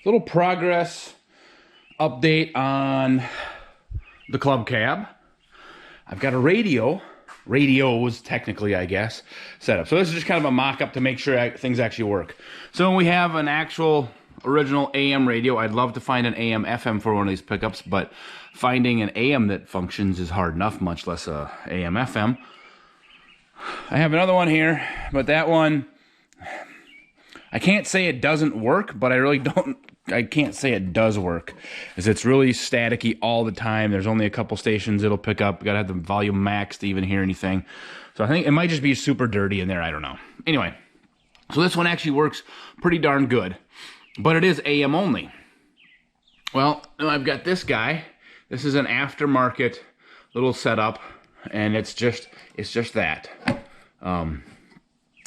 little progress update on the Club Cab. I've got a radios technically, I guess, set up. So this is just kind of a mock-up to make sure things actually work. So we have an actual original AM radio. I'd love to find an AM FM for one of these pickups, but finding an AM that functions is hard enough, much less a AM FM. I have another one here, but that one, I can't say it doesn't work, but I can't say it does work, because it's really staticky all the time. There's only a couple stations it'll pick up. You gotta have the volume max to even hear anything. So I think it might just be super dirty in there, I don't know. Anyway, so this one actually works pretty darn good, but it is AM only. Well, I've got this guy. This is an aftermarket little setup, and it's just that.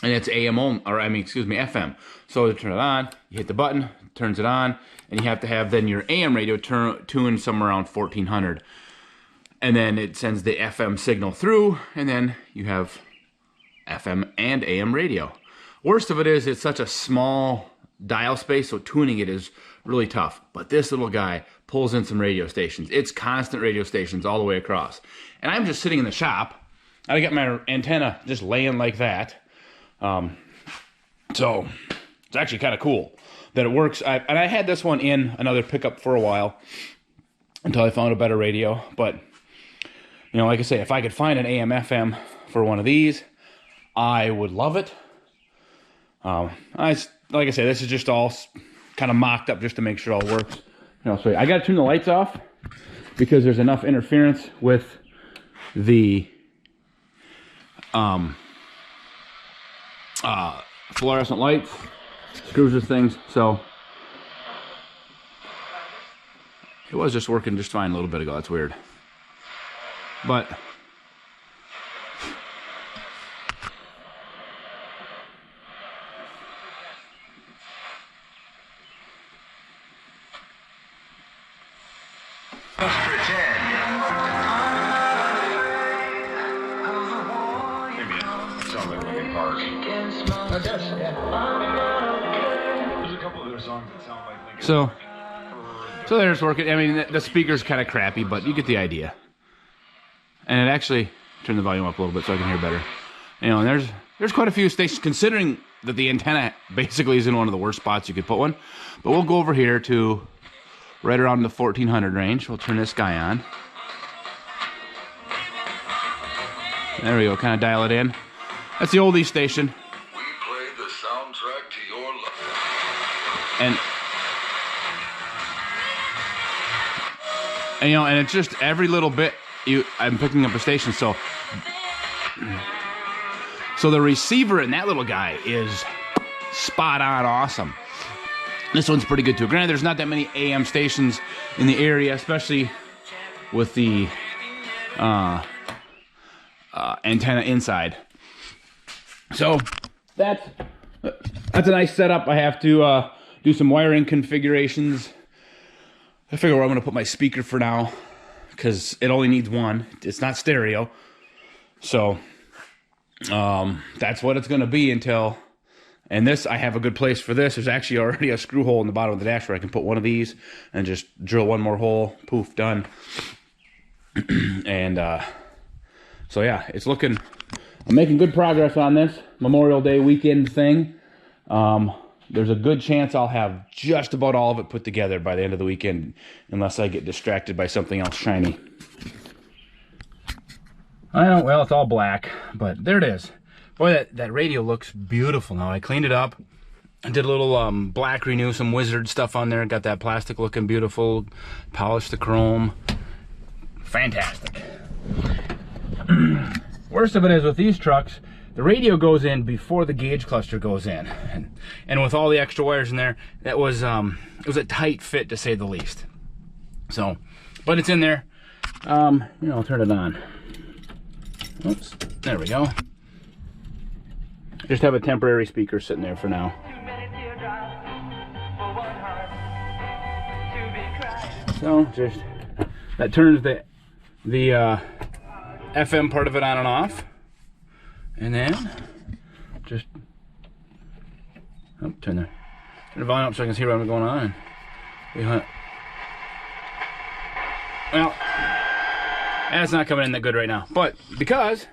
And it's AM only, or I mean, excuse me, FM. So to turn it on, you hit the button, it turns it on, and you have to have then your AM radio tuned somewhere around 1400. And then it sends the FM signal through, and then you have FM and AM radio. Worst of it is it's such a small dial space, so tuning it is really tough. But this little guy pulls in some radio stations. It's constant radio stations all the way across. And I'm just sitting in the shop. I got my antenna just laying like that. So it's actually kind of cool that it works. And I had this one in another pickup for a while until I found a better radio. But, you know, like I say, if I could find an AM FM for one of these, I would love it. Like I say, this is just all kind of mocked up just to make sure it all works. You know, so I got to turn the lights off because there's enough interference with the fluorescent lights, screws and things. So it was just working just fine a little bit ago. That's weird. But so there's working. I mean, the speaker's kind of crappy, but you get the idea. And it actually turned the volume up a little bit so I can hear better. You know, and there's quite a few stations, considering that the antenna basically is in one of the worst spots you could put one. But we'll go over here to right around the 1400 range. We'll turn this guy on. There we go, kind of dial it in. That's the oldies station. We play the soundtrack to your life. And you know, and it's just every little bit I'm picking up a station. So the receiver in that little guy is spot on awesome. This one's pretty good too. Granted, there's not that many AM stations in the area, especially with the antenna inside. So that's a nice setup. I have to do some wiring configurations. I figure where I'm going to put my speaker for now, because it only needs one. It's not stereo. So that's what it's going to be until... And this, I have a good place for this. There's actually already a screw hole in the bottom of the dash where I can put one of these and just drill one more hole. Poof, done. And so yeah, it's looking... I'm making good progress on this Memorial Day weekend thing. There's a good chance I'll have just about all of it put together by the end of the weekend, unless I get distracted by something else shiny. I know, well, it's all black, but there it is. Boy, that radio looks beautiful now. I cleaned it up. I did a little black renew, some wizard stuff on there. Got that plastic looking beautiful. Polished the chrome. Fantastic. Worst of it is with these trucks, the radio goes in before the gauge cluster goes in, and with all the extra wires in there, that was it was a tight fit to say the least. So, but it's in there. You know, I'll turn it on. Oops, there we go. Just have a temporary speaker sitting there for now. So just that turns the FM part of it on and off, and then just turn the volume up so I can see what's going on. Well, that's not coming in that good right now. But because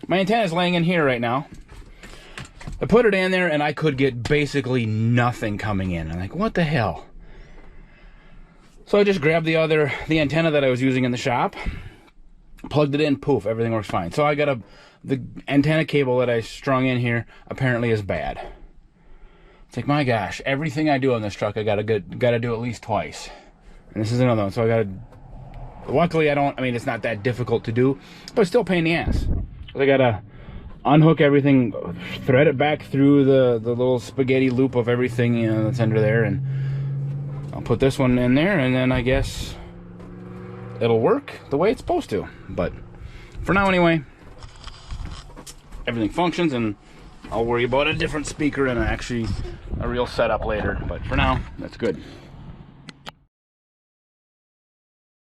my antenna is laying in here right now, I put it in there and I could get basically nothing coming in. I'm like, what the hell? So I just grabbed the antenna that I was using in the shop, plugged it in, poof, everything works fine. So I got the antenna cable that I strung in here apparently is bad. It's like, my gosh, everything I do on this truck I gotta do at least twice. And this is another one, so I gotta, luckily it's not that difficult to do, but it's still a pain in the ass. So I gotta unhook everything, thread it back through the little spaghetti loop of everything, you know, that's under there, and I'll put this one in there, and then I guess it'll work the way it's supposed to. But for now anyway, everything functions, and I'll worry about a different speaker and a real setup later. But for now, that's good.